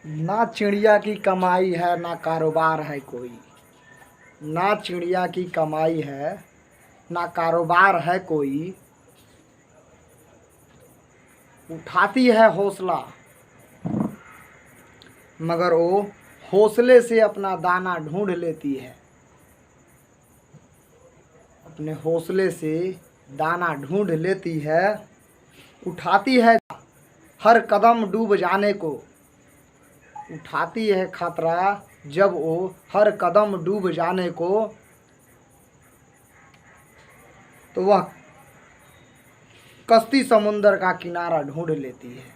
ना चिड़िया की कमाई है ना कारोबार है कोई। ना चिड़िया की कमाई है ना कारोबार है कोई। उठाती है हौसला मगर वो हौसले से अपना दाना ढूंढ लेती है। अपने हौसले से दाना ढूंढ लेती है। उठाती है हर कदम डूब जाने को। उठाती है खतरा जब वो हर कदम डूब जाने को, तो वह कश्ती समुंदर का किनारा ढूंढ लेती है।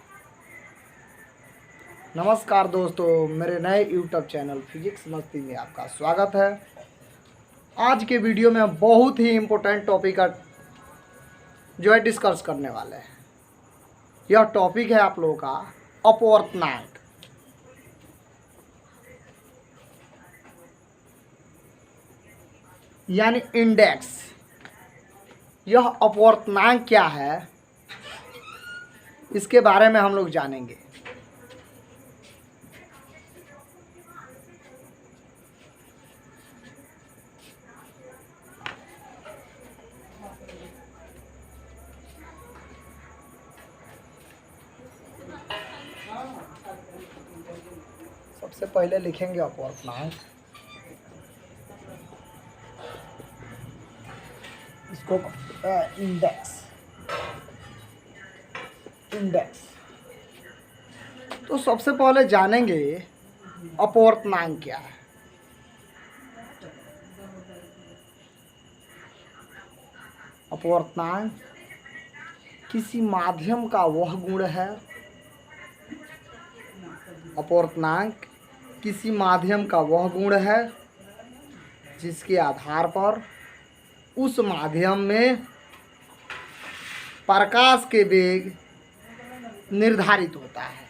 नमस्कार दोस्तों, मेरे नए यूट्यूब चैनल फिजिक्स मस्ती में आपका स्वागत है। आज के वीडियो में हम बहुत ही इम्पोर्टेंट टॉपिक का जो है डिस्कस करने वाले हैं। यह टॉपिक है आप लोगों का अपवर्तनांक। यानी इंडेक्स। यह अपवर्तनांक क्या है, इसके बारे में हम लोग जानेंगे। सबसे पहले लिखेंगे अपवर्तनांक। इसको इंडेक्स। तो सबसे पहले जानेंगे अपवर्तनांक क्या है। अपवर्तनांक किसी माध्यम का वह गुण है। अपवर्तनांक किसी माध्यम का वह गुण है जिसके आधार पर उस माध्यम में प्रकाश के वेग निर्धारित होता है।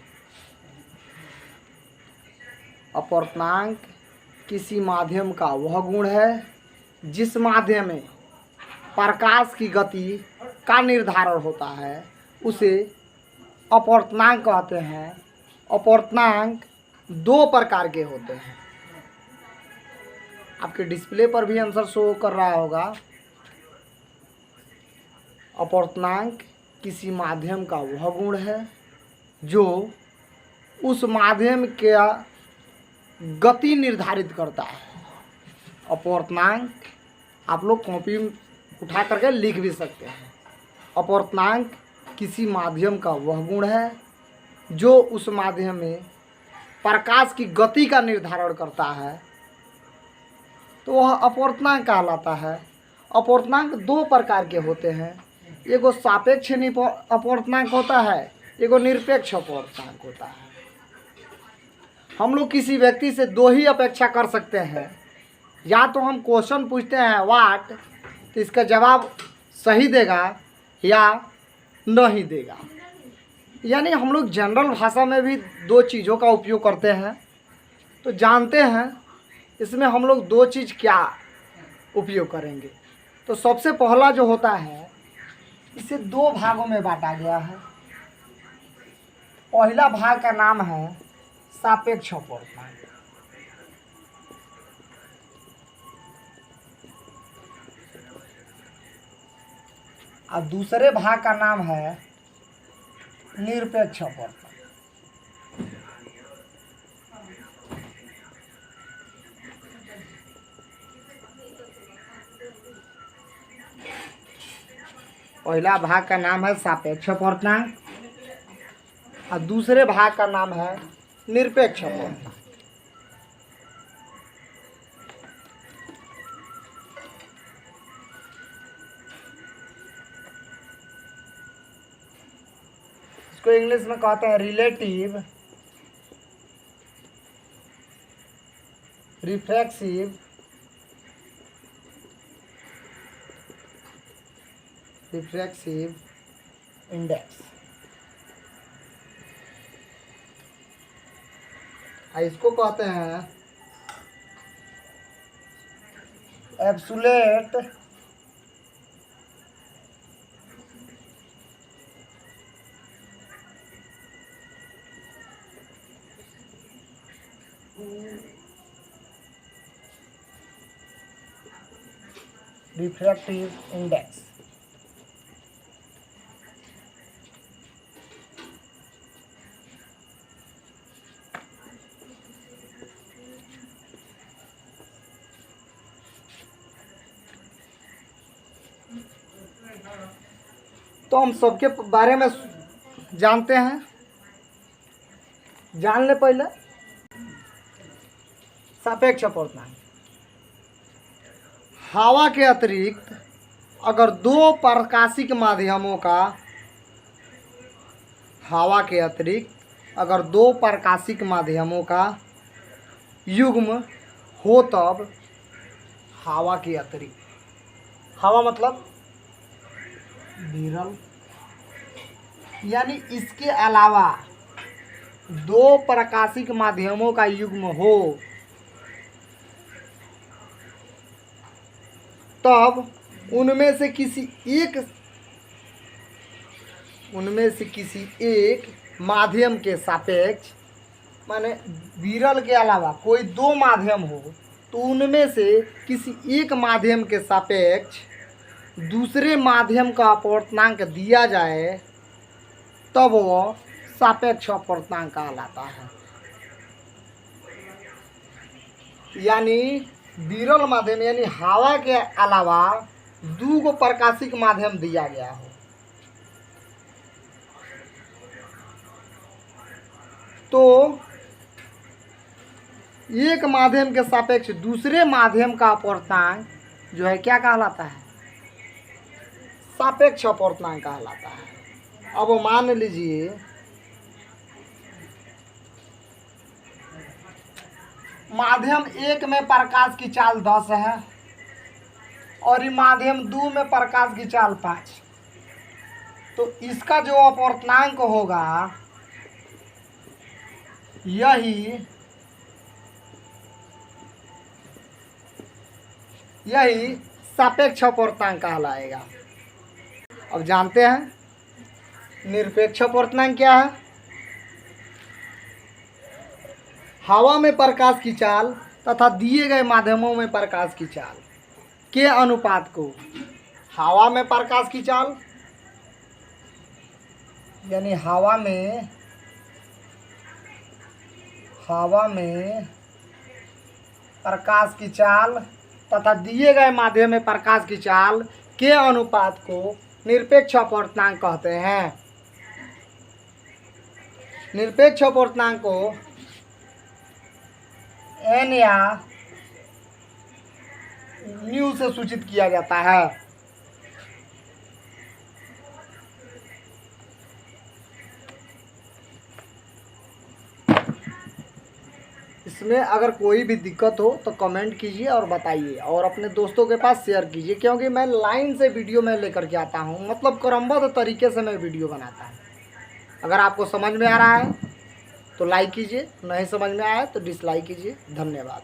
अपवर्तनांक किसी माध्यम का वह गुण है जिस माध्यम में प्रकाश की गति का निर्धारण होता है, उसे अपवर्तनांक कहते हैं। अपवर्तनांक दो प्रकार के होते हैं। आपके डिस्प्ले पर भी आंसर शो कर रहा होगा। अपवर्तनांक किसी माध्यम का वह गुण है जो उस माध्यम का गति निर्धारित करता है। अपवर्तनांक आप लोग कॉपी उठा करके लिख भी सकते हैं। अपवर्तनांक किसी माध्यम का वह गुण है जो उस माध्यम में प्रकाश की गति का निर्धारण करता है, तो वह अपवर्तनांक कहलाता है। अपवर्तनांक दो प्रकार के होते हैं। एगो सापेक्ष अपवर्तनांक होता है, एगो निरपेक्ष अपवर्तनांक होता है। हम लोग किसी व्यक्ति से दो ही अपेक्षा कर सकते हैं। या तो हम क्वेश्चन पूछते हैं व्हाट, तो इसका जवाब सही देगा या नहीं देगा। यानी हम लोग जनरल भाषा में भी दो चीज़ों का उपयोग करते हैं। तो जानते हैं इसमें हम लोग दो चीज़ क्या उपयोग करेंगे। तो सबसे पहला जो होता है, इसे दो भागों में बांटा गया है। पहला भाग का नाम है सापेक्ष अपवर्तनांक। और दूसरे भाग का नाम है निरपेक्ष अपवर्तनांक। पहला भाग का नाम है सापेक्ष अपवर्तनांक और दूसरे भाग का नाम है निरपेक्ष अपवर्तनांक। इसको इंग्लिश में कहते हैं रिलेटिव रिफ्रैक्टिव इंडेक्स। इसको कहते हैं एब्सोल्यूट रिफ्रैक्टिव इंडेक्स। तो हम सबके बारे में जानते हैं, जान ले पहले सापेक्ष अपवर्तनांक। हवा के अतिरिक्त अगर दो प्रकाशिक माध्यमों का युग्म हो तब हवा के अतिरिक्त, हवा मतलब विरल, यानी इसके अलावा दो प्रकाशिक माध्यमों का युग्म हो तब उनमें से किसी एक माध्यम के सापेक्ष, माने विरल के अलावा कोई दो माध्यम हो तो उनमें से किसी एक माध्यम के सापेक्ष दूसरे माध्यम का अपवर्तनांक दिया जाए तब वह सापेक्ष अपवर्तनांक कहलाता है। यानी विरल माध्यम यानी हवा के अलावा दो गो प्रकाशिक माध्यम दिया गया हो तो एक माध्यम के सापेक्ष दूसरे माध्यम का अपवर्तनांक जो है क्या कहलाता है? सापेक्ष अपवर्तनांक कहलाता है। अब मान लीजिए माध्यम एक में प्रकाश की चाल 10 है और ये माध्यम 2 में प्रकाश की चाल 5, तो इसका जो अपवर्तनांक होगा यही सापेक्ष अपवर्तनांक कहलाएगा। अब जानते हैं निरपेक्ष अपवर्तनांक क्या है? हवा में प्रकाश की चाल तथा दिए गए माध्यमों में प्रकाश की चाल के अनुपात को, हवा में प्रकाश की चाल यानी हवा में प्रकाश की चाल तथा दिए गए माध्यम में प्रकाश की चाल के अनुपात को निरपेक्ष अपवर्तनांक कहते हैं। निरपेक्ष अपवर्तनांक को n या न्यू से सूचित किया जाता है। इसमें अगर कोई भी दिक्कत हो तो कमेंट कीजिए और बताइए और अपने दोस्तों के पास शेयर कीजिए, क्योंकि मैं लाइन से वीडियो में लेकर के आता हूँ, मतलब क्रमबद्ध तरीके से मैं वीडियो बनाता हूँ। अगर आपको समझ में आ रहा है तो लाइक कीजिए, नहीं समझ में आया तो डिसलाइक कीजिए। धन्यवाद।